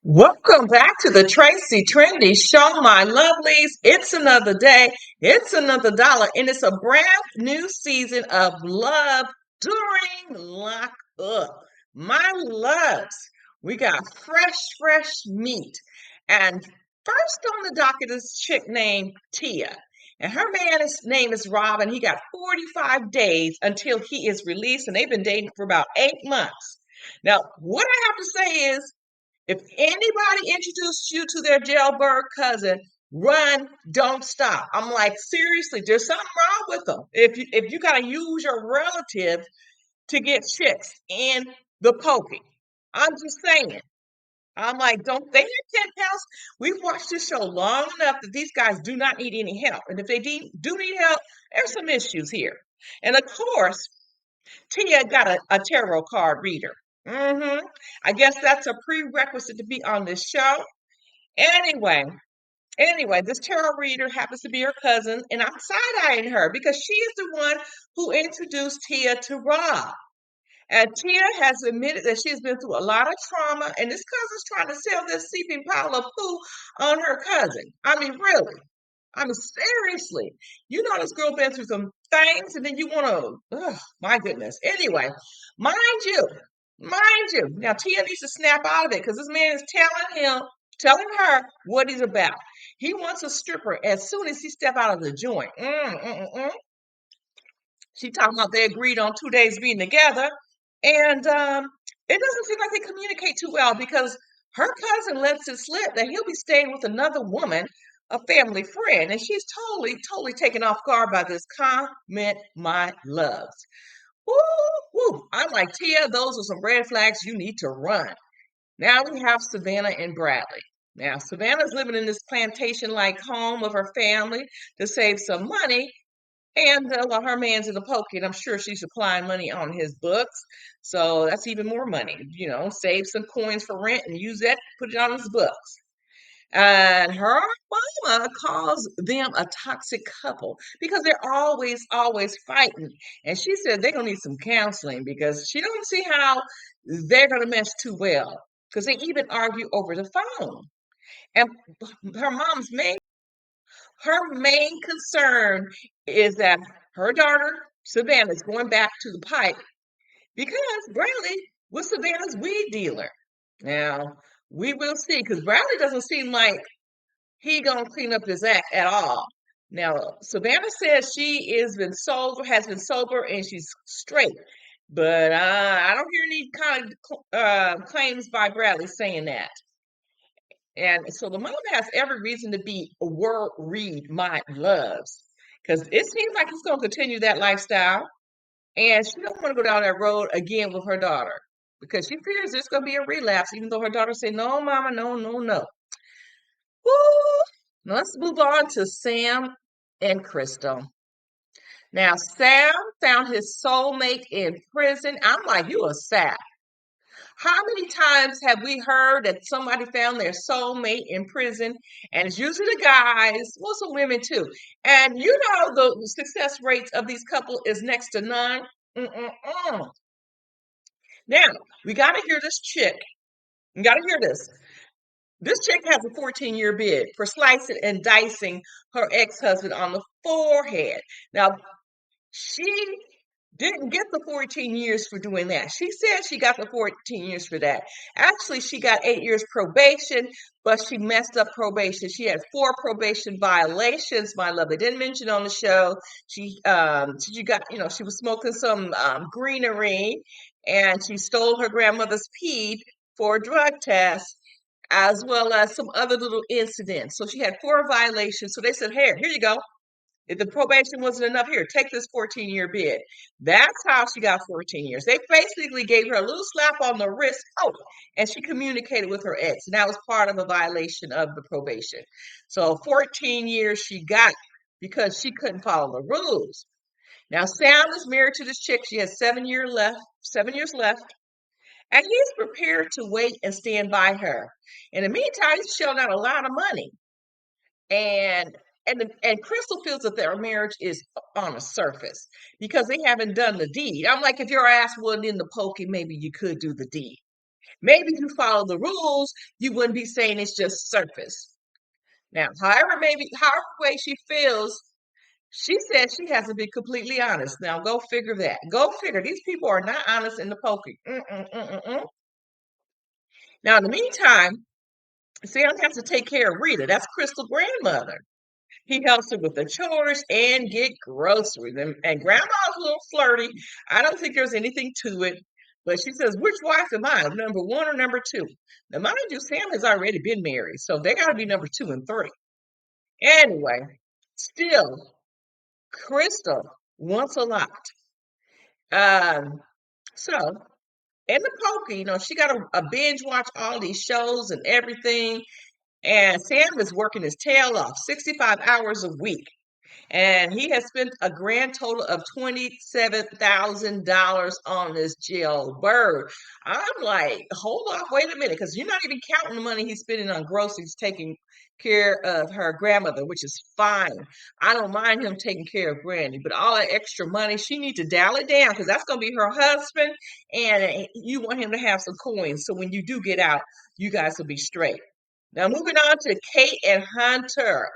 Welcome back to the Tracie Trendy Show, my lovelies. It's another day, it's another dollar, and it's a brand new season of love during lockup. My loves, we got fresh meat. And first on the docket is a chick named Tia. And her name is Rob, and he got 45 days until he is released, and they've been dating for about 8 months. Now, what I have to say is, if anybody introduced you to their jailbird cousin, run, don't stop. I'm like, seriously, there's something wrong with them. If you gotta use your relative to get chicks in the pokey, I'm just saying. I'm like, don't they have 10 pounds? We've watched this show long enough that these guys do not need any help. And if they do need help, there's some issues here. And of course, Tia got a tarot card reader. hmm I guess that's a prerequisite to be on this show. Anyway, this tarot reader happens to be her cousin, and I'm side-eyeing her because she is the one who introduced Tia to Rob. And Tia has admitted that she's been through a lot of trauma, and this cousin's trying to sell this seeping pile of poo on her cousin. I mean, really. I mean, seriously. You know this girl been through some things, and then you want to, my goodness. Anyway, mind you, now Tia needs to snap out of it because this man is telling her what he's about. He wants a stripper as soon as he step out of the joint. She talking about they agreed on 2 days being together, and it doesn't seem like they communicate too well because her cousin lets it slip that he'll be staying with another woman, a family friend, and she's totally taken off guard by this comment, my loves. Woo, woo. I'm like, Tia, those are some red flags you need to run. Now we have Savannah and Bradley. Now, Savannah's living in this plantation like home of her family to save some money, and while her man's in the pocket, I'm sure she's supplying money on his books. So that's even more money. Save some coins for rent and use that, put it on his books. And her mama calls them a toxic couple because they're always fighting. And she said they're gonna need some counseling because she don't see how they're gonna mesh too well. Because they even argue over the phone. And her mom's main concern is that her daughter, Savannah, is going back to the pipe because Bradley was Savannah's weed dealer. Now, we will see, because Bradley doesn't seem like he gonna clean up his act at all. Now, Savannah says she has been sober, and she's straight. But I don't hear any kind of claims by Bradley saying that. And so the mom has every reason to be worried, my loves, because it seems like he's going to continue that lifestyle, and she don't want to go down that road again with her daughter because she fears there's going to be a relapse, even though her daughter say, "No, mama, no, no, no." Woo! Now let's move on to Sam and Krystal. Now Sam found his soulmate in prison. I'm like, you a sap. How many times have we heard that somebody found their soulmate in prison? And it's usually the guys, well, some women too. And the success rates of these couples is next to none. Mm-mm-mm. Now, we got to hear this chick. You got to hear this. This chick has a 14-year bid for slicing and dicing her ex-husband on the forehead. Now, she didn't get the 14 years for doing that. She said she got the 14 years for that. Actually, she got 8 years probation, but she messed up probation. She had 4 probation violations, my love. They didn't mention on the show. She was smoking some greenery, and she stole her grandmother's pee for a drug test, as well as some other little incidents. So she had 4 violations. So they said, here you go. If the probation wasn't enough, here, take this 14-year bid. That's how she got 14 years. They basically gave her a little slap on the wrist. Oh, and she communicated with her ex. And that was part of a violation of the probation. So 14 years she got because she couldn't follow the rules. Now, Sam is married to this chick. She has 7 years left. And he's prepared to wait and stand by her. In the meantime, he's shelling out a lot of money. And and Krystal feels that their marriage is on a surface because they haven't done the deed. I'm like, if your ass wasn't in the pokey, maybe you could do the deed. Maybe if you follow the rules, you wouldn't be saying it's just surface. Now, however way she feels, she said she hasn't been completely honest. Now, go figure that. Go figure. These people are not honest in the poking. Now, in the meantime, Sam has to take care of Rita. That's Krystal's grandmother. He helps her with the chores and get groceries. And grandma's a little flirty. I don't think there's anything to it. But she says, which wife am I? Number one or number two? Now, mind you, Sam has already been married. So they got to be number two and three. Anyway, still, Krystal wants a lot. Um, so in the poker, she got a binge watch all these shows and everything. And Sam is working his tail off, 65 hours a week. And he has spent a grand total of $27,000 on this jailbird. I'm like, hold on, wait a minute, because you're not even counting the money he's spending on groceries, taking care of her grandmother, which is fine. I don't mind him taking care of Granny, but all that extra money, she needs to dial it down because that's going to be her husband, and you want him to have some coins. So when you do get out, you guys will be straight. Now, moving on to Kate and Hunter.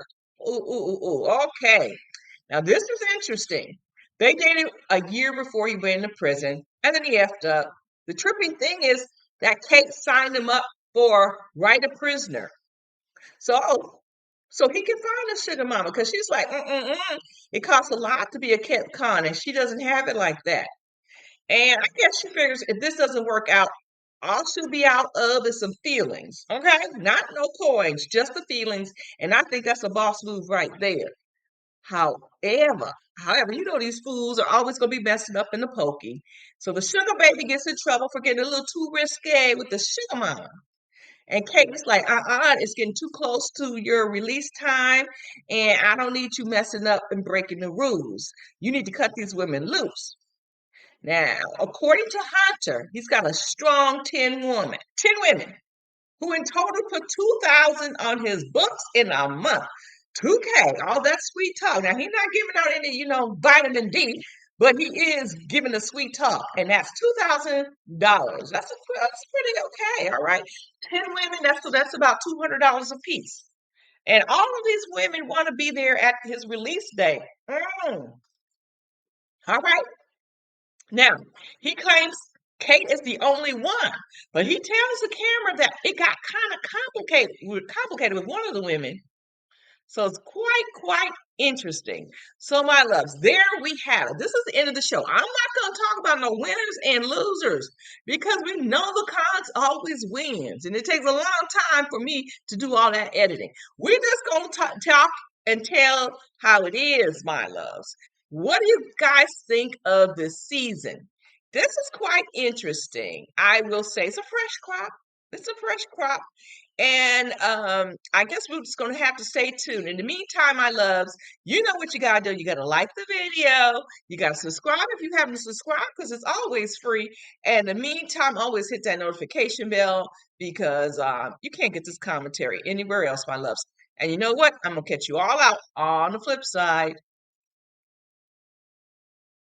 Okay. Now, this is interesting. They dated a year before he went into prison, and then he effed up. The tripping thing is that Kate signed him up for right a prisoner. So, so he can find a sugar mama because she's like, it costs a lot to be a Kent Con, and she doesn't have it like that. And I guess she figures if this doesn't work out, all she'll be out of is some feelings. Okay, not no coins, just the feelings. And I think that's a boss move right there. However, however, these fools are always going to be messing up in the pokey. So the sugar baby gets in trouble for getting a little too risque with the sugar mama. And Kate's like, it's getting too close to your release time, and I don't need you messing up and breaking the rules. You need to cut these women loose. Now, according to Hunter, he's got a strong 10 women who in total put 2,000 on his books in a month. 2K, all that sweet talk. Now he's not giving out any, vitamin D, but he is giving the sweet talk, and that's $2,000. That's pretty okay. All right, 10 women. That's about $200 a piece, and all of these women want to be there at his release day. All right. Now he claims Kate is the only one, but he tells the camera that it got kind of complicated with one of the women. So it's quite interesting. So, my loves, there we have it. This is the end of the show. I'm not going to talk about no winners and losers because we know the cons always wins, and it takes a long time for me to do all that editing. We're just going to talk and tell how it is, my loves. What do you guys think of this season? This is quite interesting. I will say it's a fresh crop. It's a fresh crop. And I guess we're just going to have to stay tuned. In the meantime, my loves, you know what you got to do. You got to like the video. You got to subscribe if you haven't subscribed because it's always free. And in the meantime, always hit that notification bell because you can't get this commentary anywhere else, my loves. And you know what? I'm going to catch you all out on the flip side.